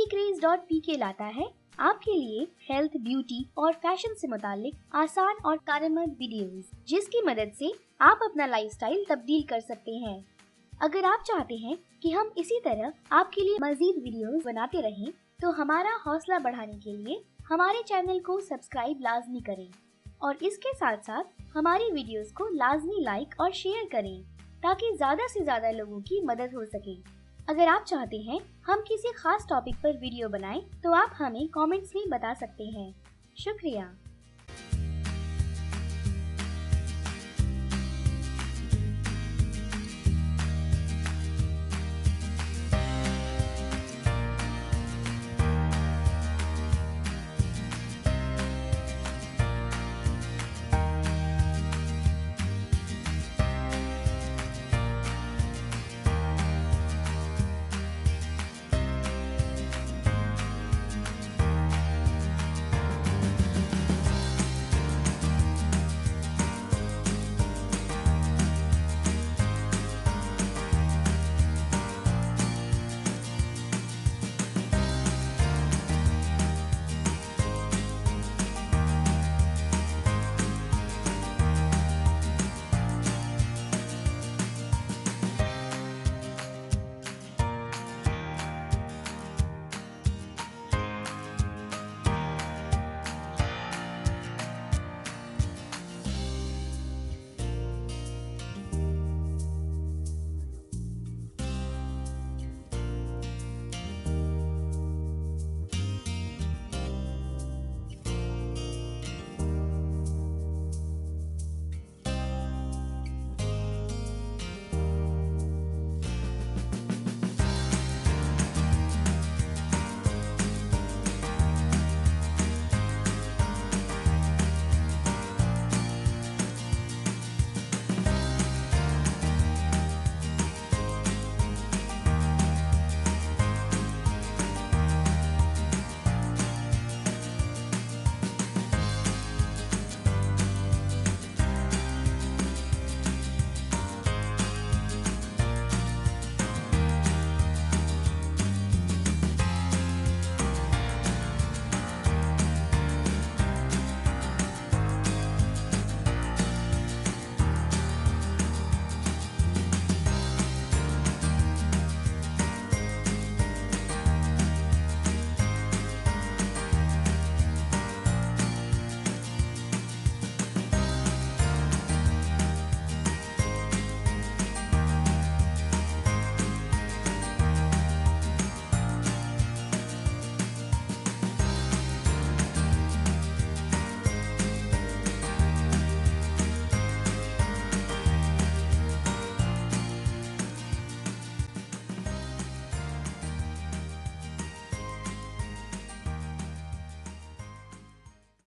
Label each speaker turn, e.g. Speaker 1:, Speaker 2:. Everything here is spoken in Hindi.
Speaker 1: beautycraze.pk लाता है आपके लिए हेल्थ, ब्यूटी और फैशन से मुतालिक आसान और कारगर वीडियोस, जिसकी मदद से आप अपना लाइफस्टाइल तब्दील कर सकते हैं। अगर आप चाहते हैं कि हम इसी तरह आपके लिए मजीद वीडियोस बनाते रहें, तो हमारा हौसला बढ़ाने के लिए हमारे चैनल को सब्सक्राइब लाजमी करें और इसके साथ साथ हमारी वीडियोस को लाजमी लाइक और शेयर करें ताकि ज़्यादा से ज़्यादा लोगों की मदद हो सके। अगर आप चाहते हैं हम किसी खास टॉपिक पर वीडियो बनाएं, तो आप हमें कमेंट्स में बता सकते हैं। शुक्रिया।